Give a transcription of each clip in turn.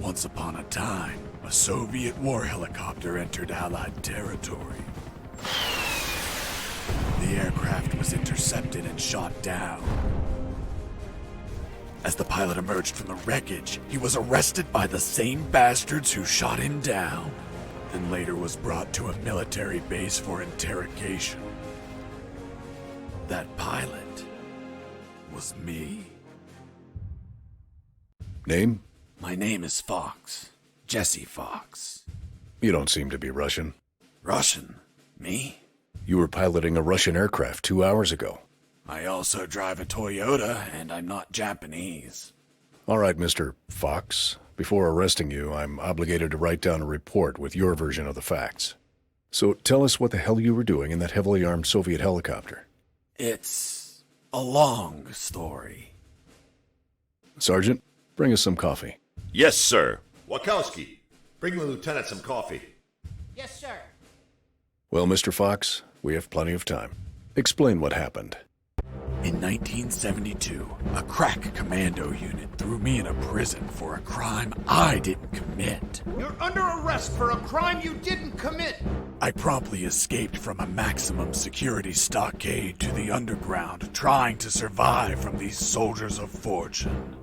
Once upon a time, a Soviet war helicopter entered Allied territory. The aircraft was intercepted and shot down. As the pilot emerged from the wreckage, he was arrested by the same bastards who shot him down, and later was brought to a military base for interrogation. That pilot was me. Name? My name is Fox. Jesse Fox. You don't seem to be Russian. Russian? Me? You were piloting a Russian aircraft 2 hours ago. I also drive a Toyota, and I'm not Japanese. All right, Mr. Fox. Before arresting you, I'm obligated to write down a report with your version of the facts. So tell us what the hell you were doing in that heavily armed Soviet helicopter. It's a long story. Sergeant, bring us some coffee. Yes, sir. Wachowski, bring the lieutenant some coffee. Yes, sir. Well, Mr. Fox, we have plenty of time. Explain what happened. In 1972, a crack commando unit threw me in a prison for a crime I didn't commit. You're under arrest for a crime you didn't commit. I promptly escaped from a maximum-security stockade to the underground, trying to survive from these soldiers of fortune.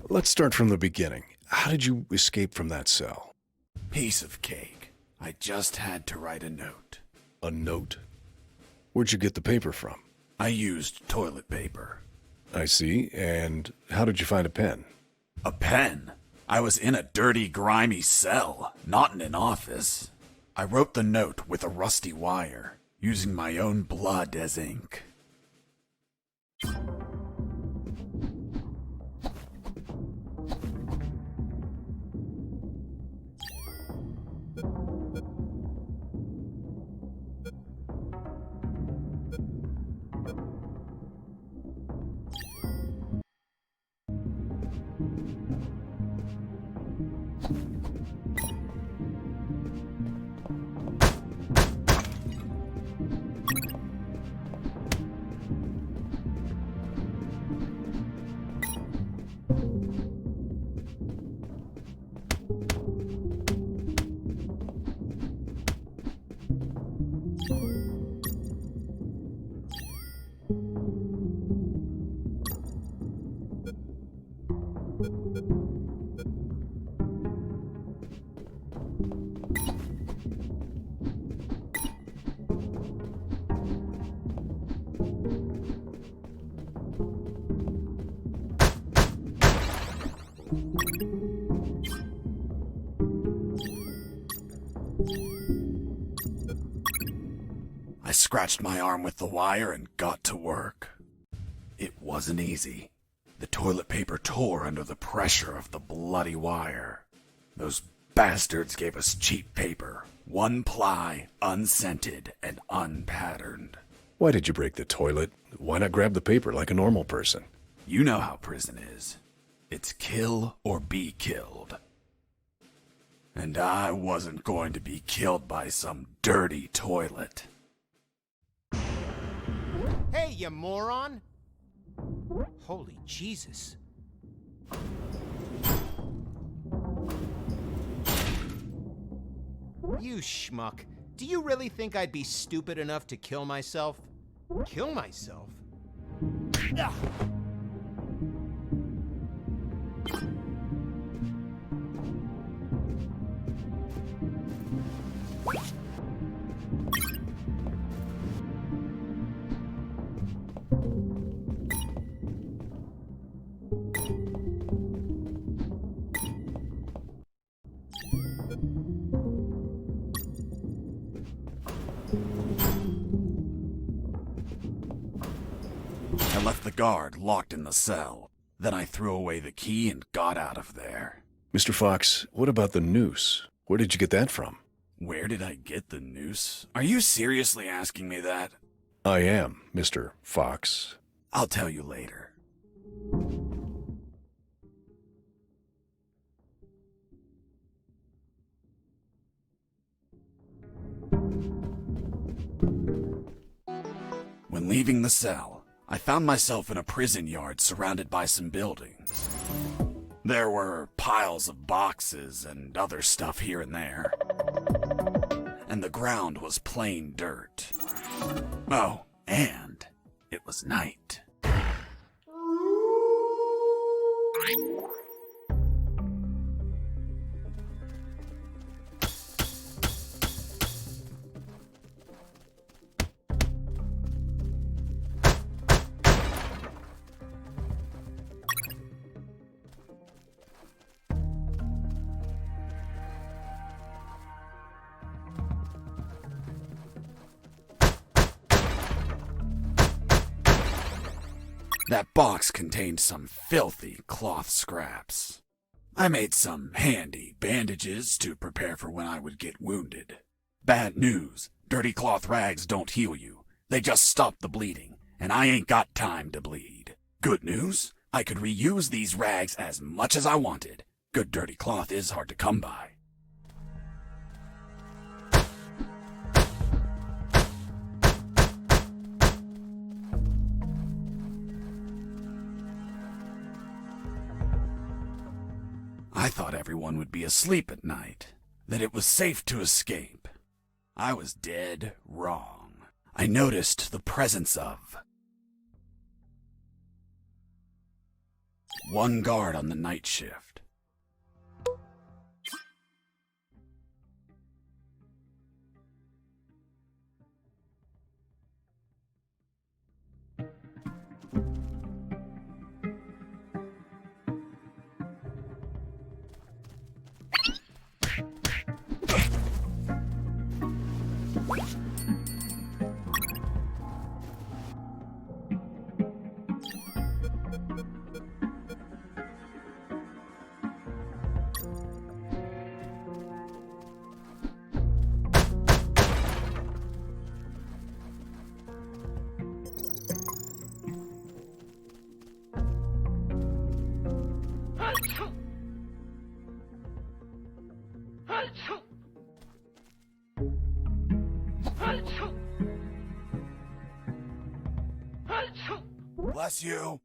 Let's start from the beginning. How did you escape from that cell? Piece of cake. I just had to write a note. A note? Where'd you get the paper from? I used toilet paper. I see. And how did you find a pen? A pen? I was in a dirty, grimy cell, not in an office. I wrote the note with a rusty wire, using my own blood as ink. I scratched my arm with the wire and got to work. It wasn't easy. The toilet paper tore under the pressure of the bloody wire. Those bastards gave us cheap paper, one ply, unscented, and unpatterned. Why did you break the toilet? Why not grab the paper like a normal person? You know how prison is. It's kill or be killed. And I wasn't going to be killed by some dirty toilet. Hey, you moron! Holy Jesus. You schmuck. Do you really think I'd be stupid enough to kill myself? Kill myself? Ugh. I left the guard locked in the cell. Then I threw away the key and got out of there. Mr. Fox, what about the noose? Where did you get that from? Where did I get the noose? Are you seriously asking me that? I am, Mr. Fox. I'll tell you later. When leaving the cell, I found myself in a prison yard surrounded by some buildings. There were piles of boxes and other stuff here and there. And the ground was plain dirt. Oh, and it was night. That box contained some filthy cloth scraps. I made some handy bandages to prepare for when I would get wounded. Bad news, dirty cloth rags don't heal you. They just stop the bleeding, and I ain't got time to bleed. Good news, I could reuse these rags as much as I wanted. Good dirty cloth is hard to come by. I thought everyone would be asleep at night, that it was safe to escape. I was dead wrong. I noticed the presence of one guard on the night shift. Bless you.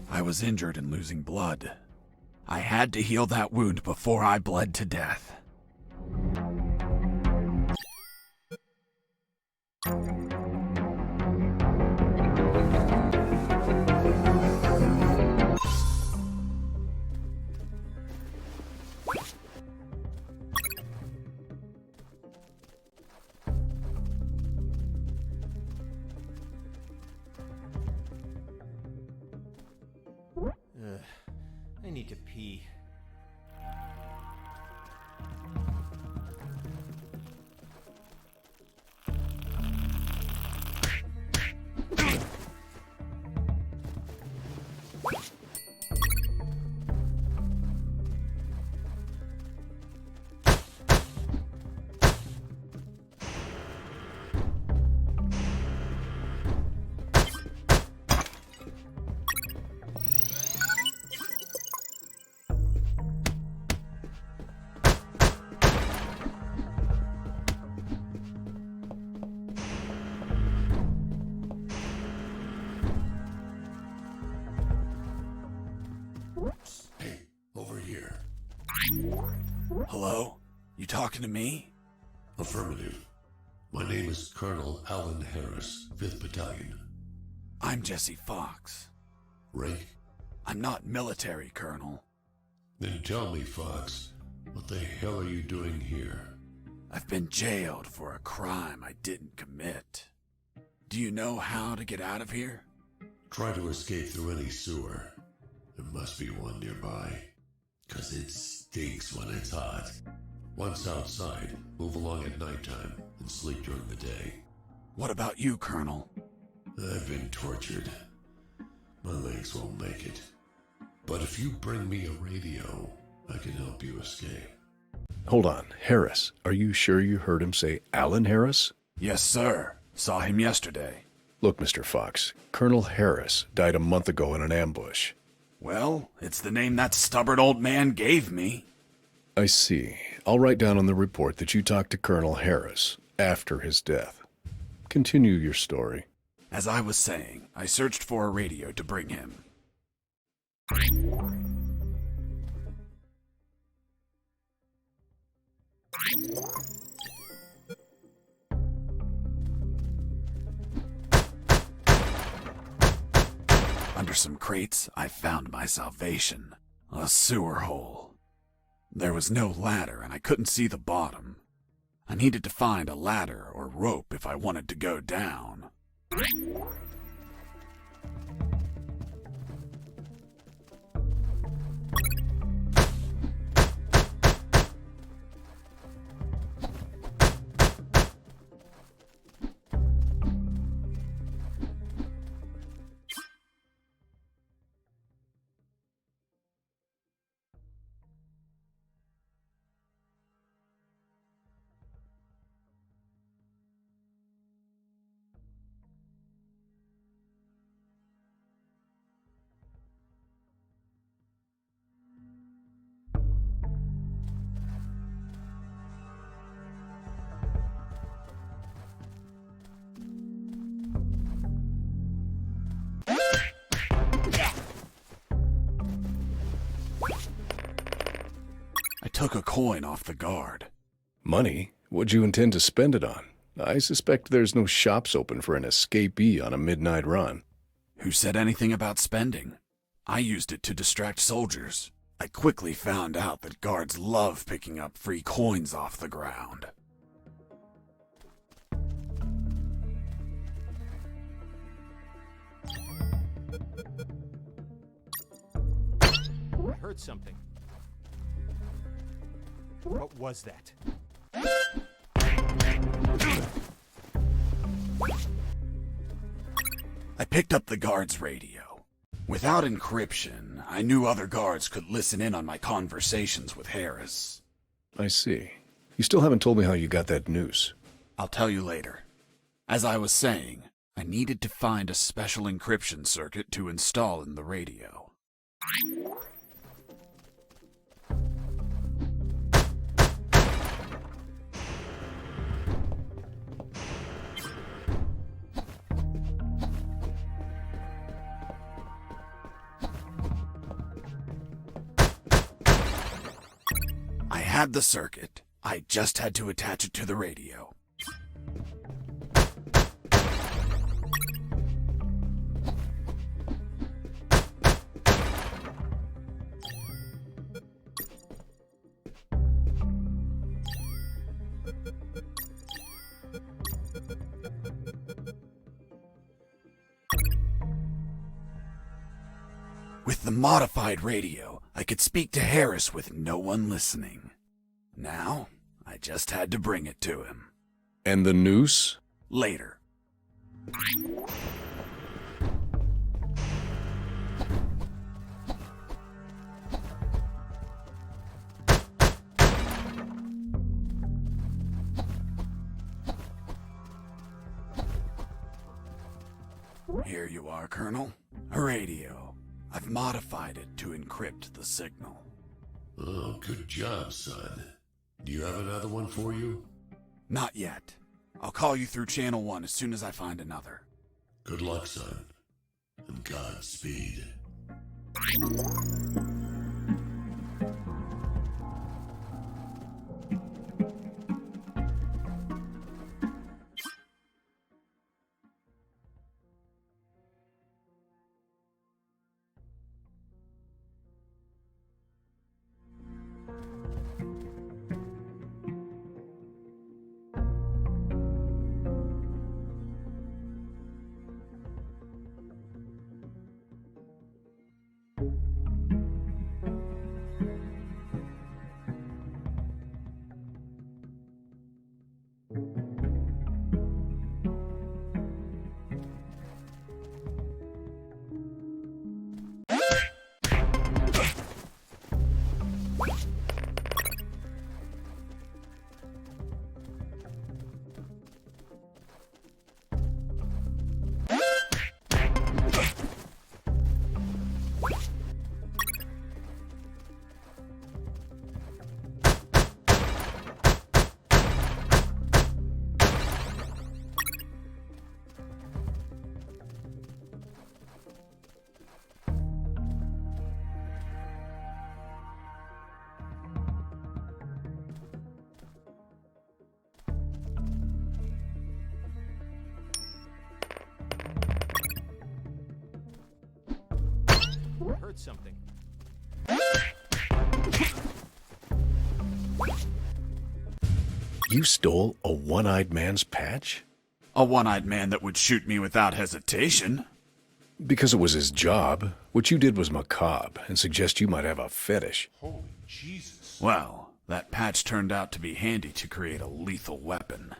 I was injured and losing blood. I had to heal that wound before I bled to death. I need to pee. Hey, over here. Hello? You talking to me? Affirmative. My name is Colonel Alan Harris, 5th Battalion. I'm Jesse Fox. Rank? I'm not military, Colonel. Then tell me, Fox, what the hell are you doing here? I've been jailed for a crime I didn't commit. Do you know how to get out of here? Try to escape through any sewer. There must be one nearby. 'Cause it stinks when it's hot. Once outside, move along at nighttime and sleep during the day. What about you, Colonel? I've been tortured. My legs won't make it. But if you bring me a radio, I can help you escape. Hold on, Harris. Are you sure you heard him say Alan Harris? Yes, sir. Saw him yesterday. Look, Mr. Fox, Colonel Harris died a month ago in an ambush. Well, it's the name that stubborn old man gave me. I see. I'll write down on the report that you talked to Colonel Harris after his death. Continue your story. As I was saying, I searched for a radio to bring him. Under some crates, I found my salvation. A sewer hole. There was no ladder and I couldn't see the bottom. I needed to find a ladder or rope if I wanted to go down. I took a coin off the guard. Money? What'd you intend to spend it on? I suspect there's no shops open for an escapee on a midnight run. Who said anything about spending? I used it to distract soldiers. I quickly found out that guards love picking up free coins off the ground. I heard something. What was that? I picked up the guard's radio. Without encryption, I knew other guards could listen in on my conversations with Harris. I see. You still haven't told me how you got that noose. I'll tell you later. As I was saying, I needed to find a special encryption circuit to install in the radio. I had the circuit. I just had to attach it to the radio. With the modified radio, I could speak to Harris with no one listening. Now, I just had to bring it to him. And the noose? Later. Here you are, Colonel. A radio. I've modified it to encrypt the signal. Oh, good job, son. Do you have another one for you? Not yet. I'll call you through Channel 1 as soon as I find another. Good luck, son. And Godspeed. I heard something. You stole a one-eyed man's patch? A one-eyed man that would shoot me without hesitation. Because it was his job. What you did was macabre and suggest you might have a fetish. Holy Jesus. Well, that patch turned out to be handy to create a lethal weapon.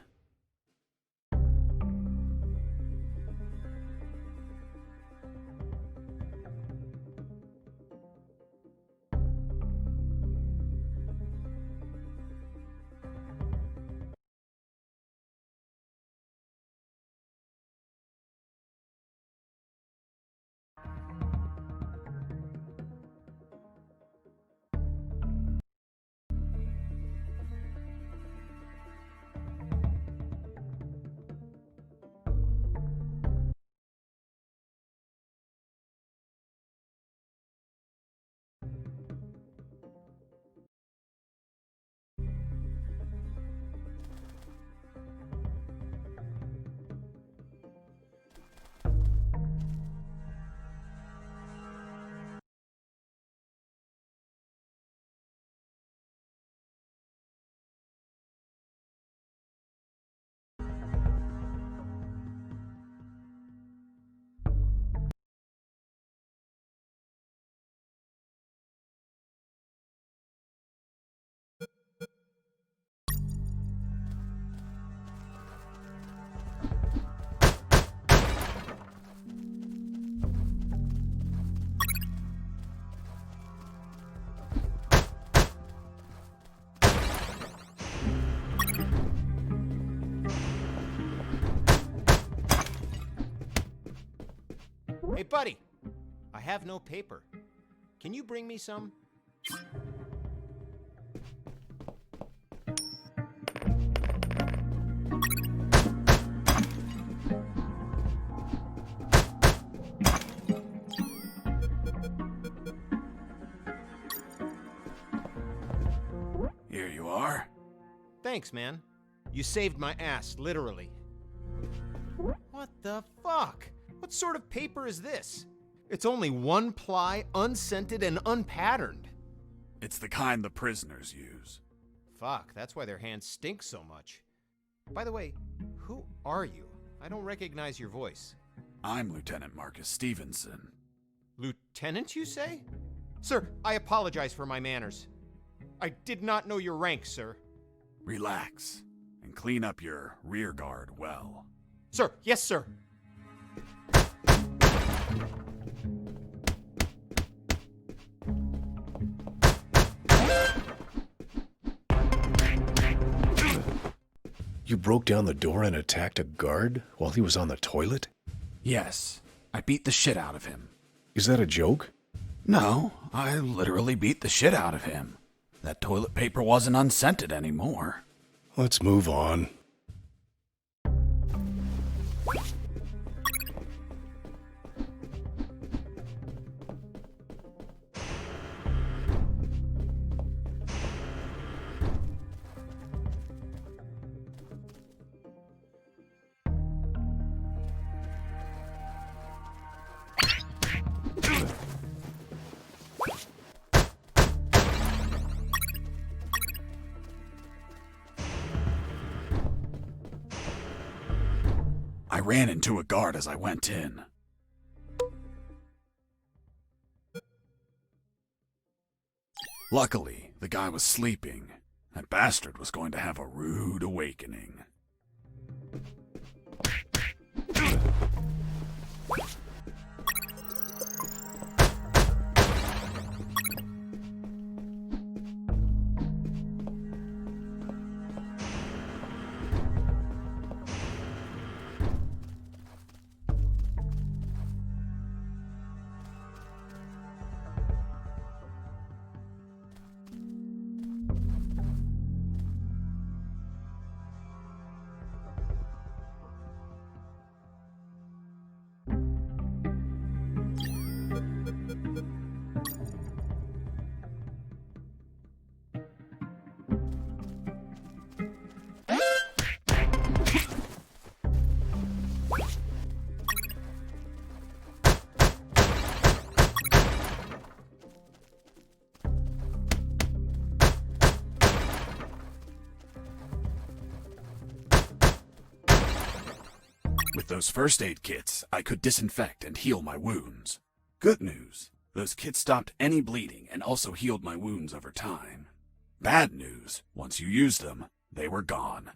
Hey, buddy. I have no paper. Can you bring me some? Here you are. Thanks, man. You saved my ass, literally. What the fuck? What sort of paper is this? It's only one ply, unscented, and unpatterned. It's the kind the prisoners use. Fuck, that's why their hands stink so much. By the way, who are you? I don't recognize your voice. I'm Lieutenant Marcus Stevenson. Lieutenant, you say? Sir, I apologize for my manners. I did not know your rank, sir. Relax and clean up your rear guard well. Sir, yes, sir. You broke down the door and attacked a guard while he was on the toilet? Yes, I beat the shit out of him. Is that a joke? No, I literally beat the shit out of him. That toilet paper wasn't unscented anymore. Let's move on. I ran into a guard as I went in. Luckily, the guy was sleeping. That bastard was going to have a rude awakening. With those first aid kits, I could disinfect and heal my wounds. Good news, those kits stopped any bleeding and also healed my wounds over time. Bad news, once you used them, they were gone.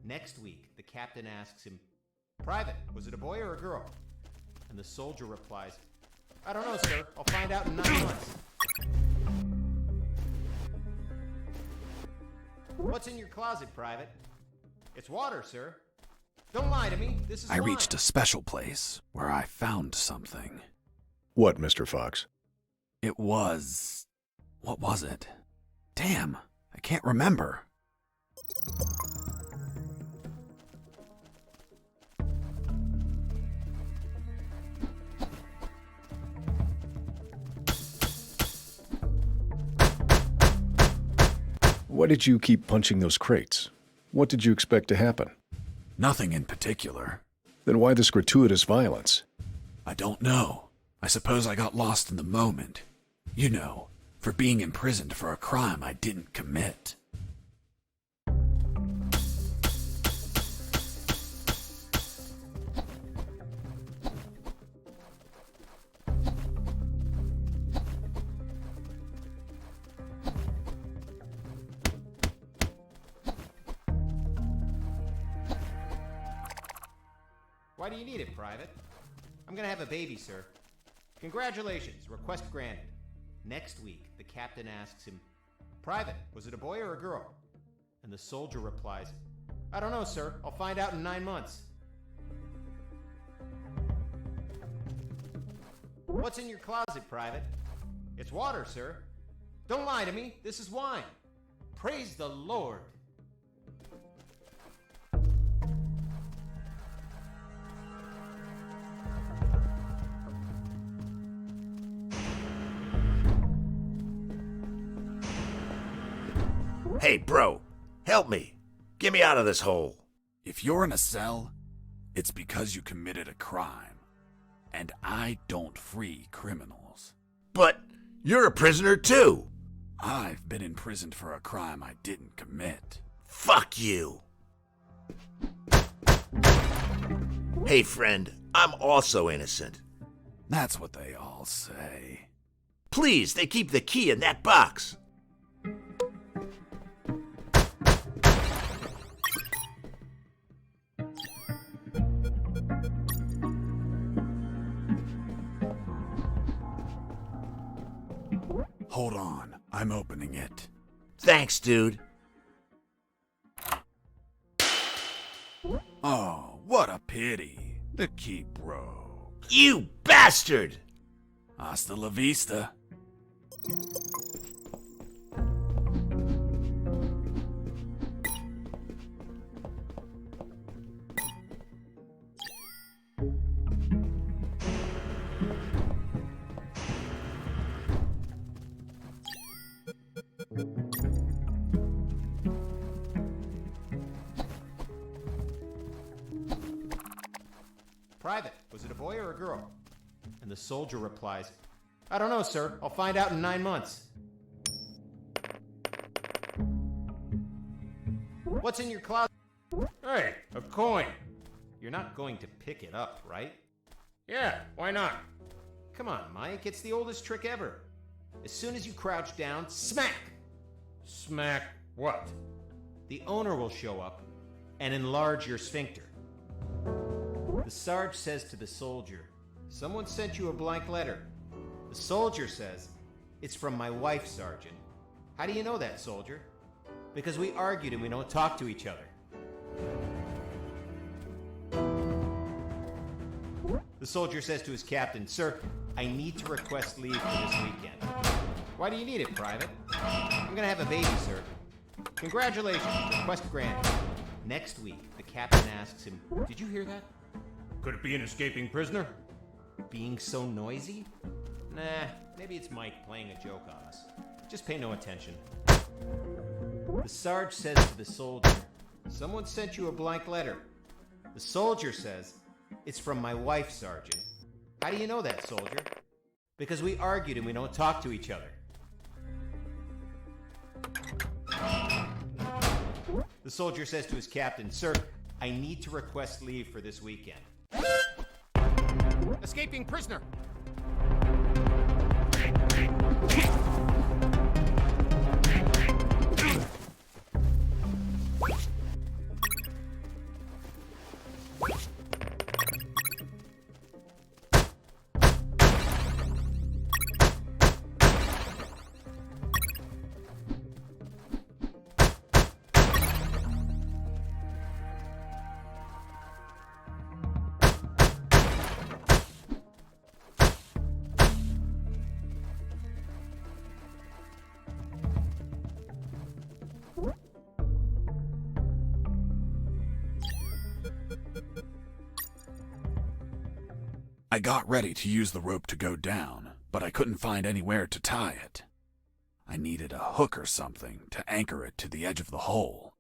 Next week, the captain asks him, "Private, was it a boy or a girl?" And the soldier replies, "I don't know, sir. I'll find out in 9 months." "What's in your closet, Private?" "It's water, sir." "Don't lie to me. This is I wine." reached a special place where I found something. What, Mr. Fox? It was... what was it? Damn, I can't remember. Why did you keep punching those crates? What did you expect to happen? Nothing in particular. Then why this gratuitous violence? I don't know. I suppose I got lost in the moment. You know, for being imprisoned for a crime I didn't commit. Why do you need it, Private? "I'm gonna have a baby, sir." "Congratulations, request granted." Next week, the captain asks him, "Private, was it a boy or a girl?" And the soldier replies, "I don't know, sir. I'll find out in 9 months." "What's in your closet, Private?" "It's water, sir." "Don't lie to me. This is wine." Praise the Lord. Hey, bro, help me. Get me out of this hole. If you're in a cell, it's because you committed a crime. And I don't free criminals. But you're a prisoner too. I've been imprisoned for a crime I didn't commit. Fuck you. Hey, friend, I'm also innocent. That's what they all say. Please, they keep the key in that box. Hold on, I'm opening it. Thanks, dude. Oh, what a pity. The key broke. You bastard! Hasta la vista. "Private, was it a boy or a girl?" And the soldier replies, "I don't know, sir. I'll find out in 9 months." What's in your closet? Hey, a coin. You're not going to pick it up, right? Yeah, why not? Come on, Mike, it's the oldest trick ever. As soon as you crouch down, smack! Smack what? The owner will show up and enlarge your sphincter. The Sarge says to the soldier, "Someone sent you a blank letter." The soldier says, "It's from my wife, Sergeant." How do you know that, soldier? Because we argued and we don't talk to each other. The soldier says to his captain, "Sir, I need to request leave for this weekend." "Why do you need it, Private?" "I'm gonna have a baby, sir." "Congratulations, request granted." Next week, the captain asks him, "Did you hear that?" "Could it be an escaping prisoner?" "Being so noisy?" "Nah, maybe it's Mike playing a joke on us. Just pay no attention." The Sarge says to the soldier, "Someone sent you a blank letter." The soldier says, "It's from my wife, Sergeant." How do you know that, soldier? Because we argued and we don't talk to each other. The soldier says to his captain, "Sir, I need to request leave for this weekend." "Escaping prisoner!" I got ready to use the rope to go down, but I couldn't find anywhere to tie it. I needed a hook or something to anchor it to the edge of the hole.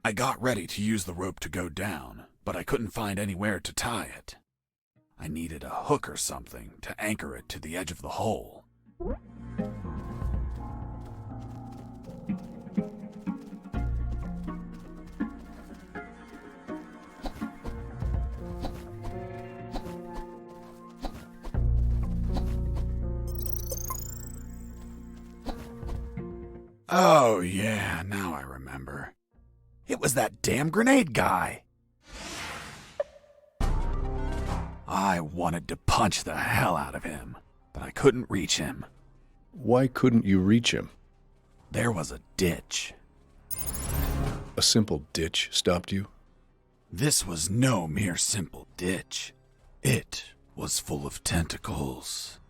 I got ready to use the rope to go down, but I couldn't find anywhere to tie it. I needed a hook or something to anchor it to the edge of the hole. Oh yeah, now I remember. It was that damn grenade guy. I wanted to punch the hell out of him, but I couldn't reach him. Why couldn't you reach him? There was a ditch. A simple ditch stopped you? This was no mere simple ditch. It was full of tentacles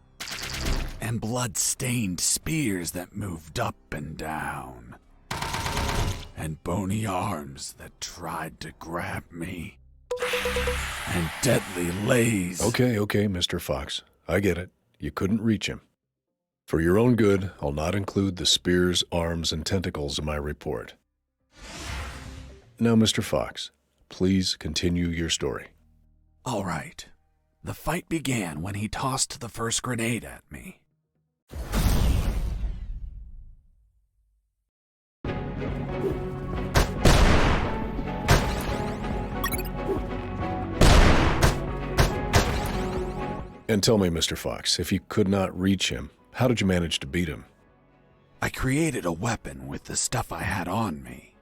and blood-stained spears that moved up and down, and bony arms that tried to grab me, and deadly lays. Okay, Mr. Fox. I get it. You couldn't reach him. For your own good, I'll not include the spears, arms, and tentacles in my report. Now, Mr. Fox, please continue your story. All right. The fight began when he tossed the first grenade at me. And tell me, Mr. Fox, if you could not reach him, how did you manage to beat him? I created a weapon with the stuff I had on me.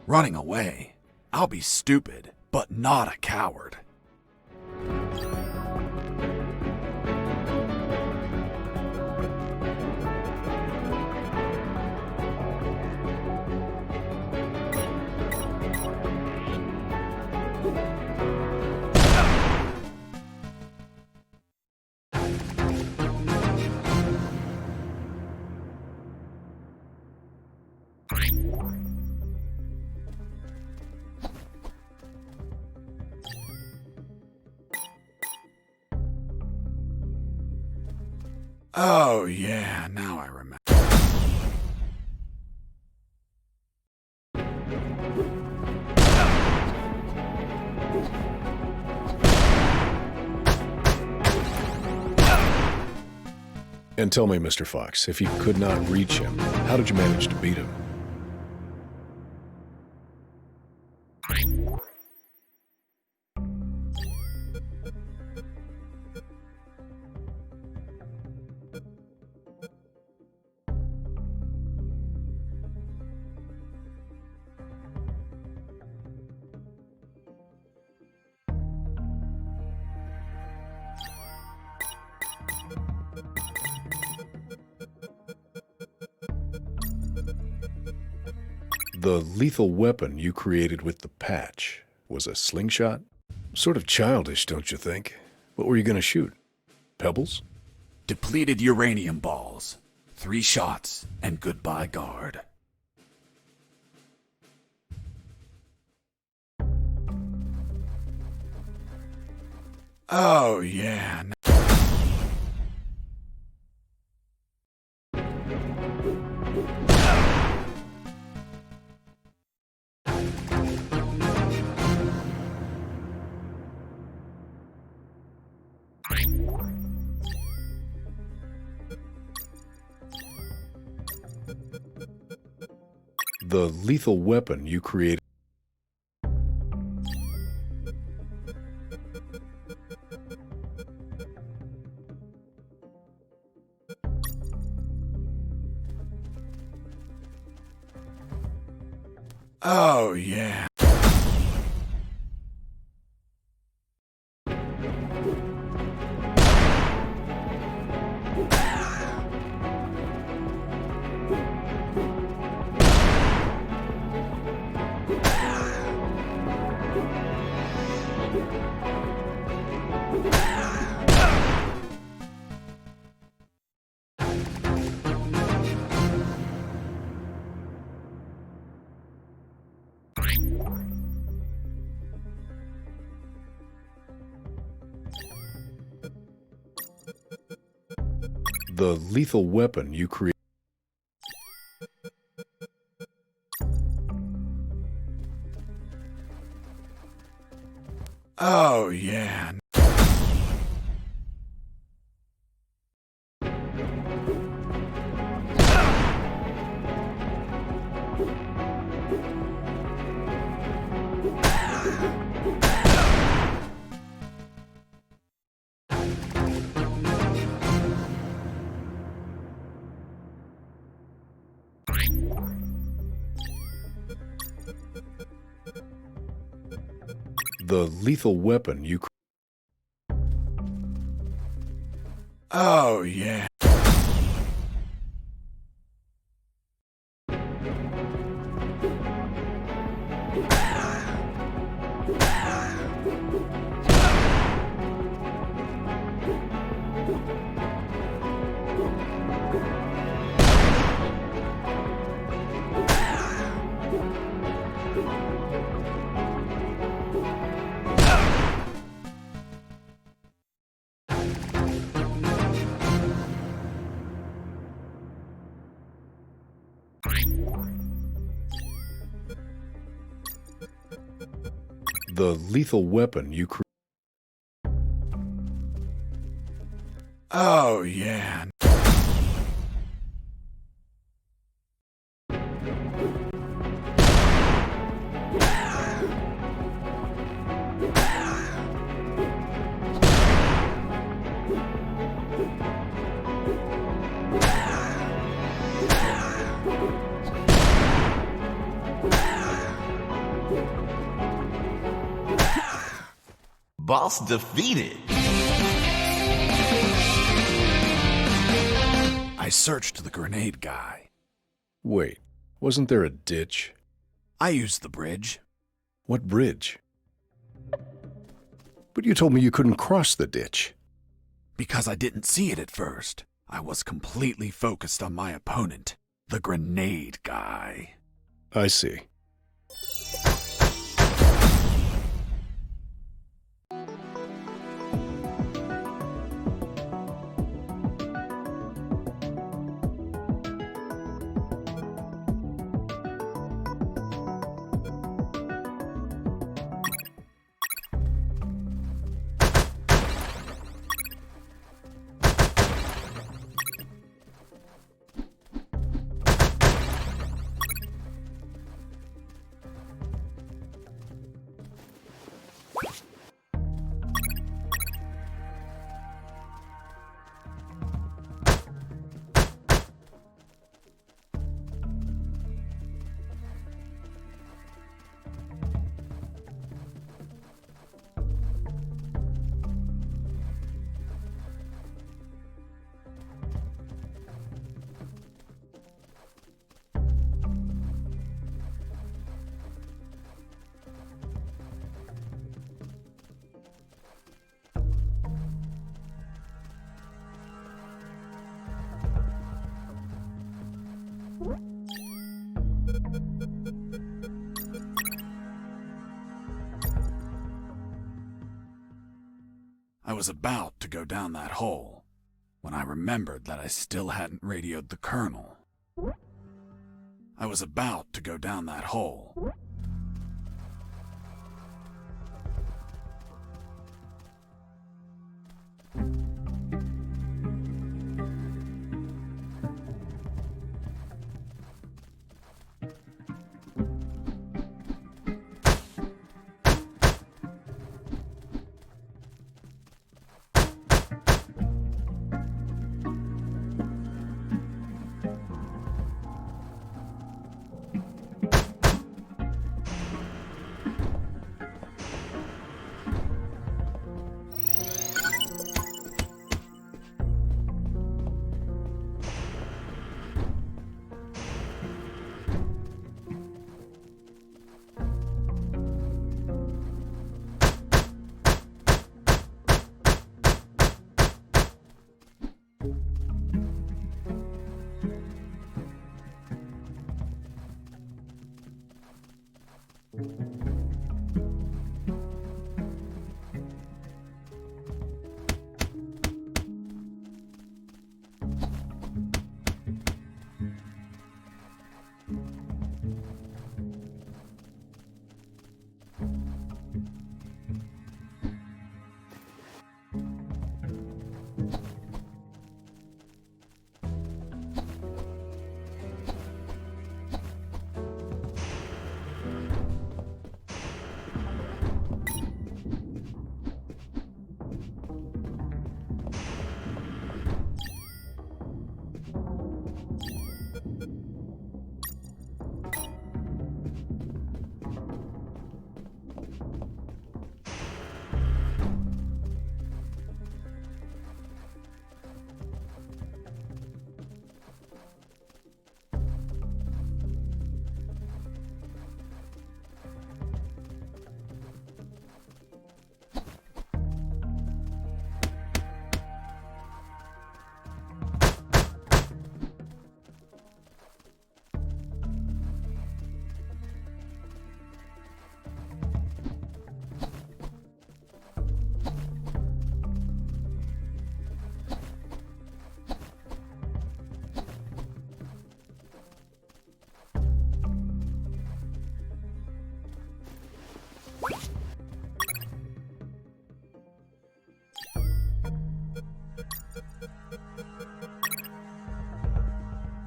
Running away. I'll be stupid, but not a coward. Oh, yeah, now I remember. And tell me, Mr. Fox, if you could not reach him, how did you manage to beat him? The lethal weapon you created with the patch was a slingshot? Sort of childish, don't you think? What were you going to shoot? Pebbles? Depleted uranium balls. 3 shots, and goodbye guard. Oh, yeah. The lethal weapon you created. Oh, yeah. The lethal weapon you created. Oh, yeah. The lethal weapon you. Oh, yeah. The lethal weapon you. Oh, yeah. Boss defeated. I searched the grenade guy. Wait, wasn't there a ditch? I used the bridge. What bridge? But you told me you couldn't cross the ditch. Because I didn't see it at first. I was completely focused on my opponent, the grenade guy. I see. I was about to go down that hole when I remembered that I still hadn't radioed the colonel. I was about to go down that hole.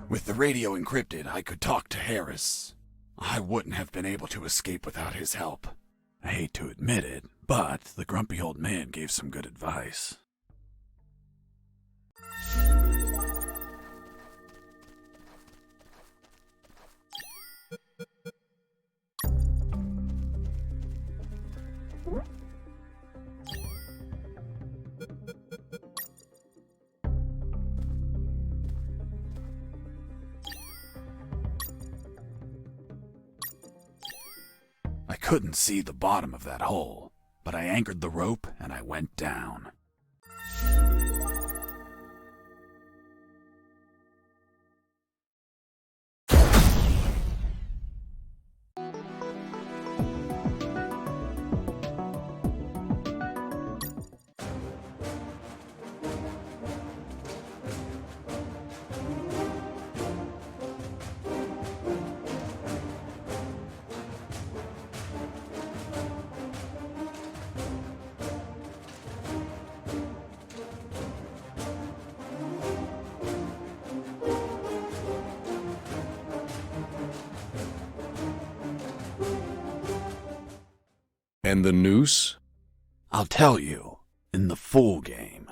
With the radio encrypted, I could talk to Harris. I wouldn't have been able to escape without his help. I hate to admit it, but the grumpy old man gave some good advice. I couldn't see the bottom of that hole, but I anchored the rope and I went down. And the noose? I'll tell you in the full game.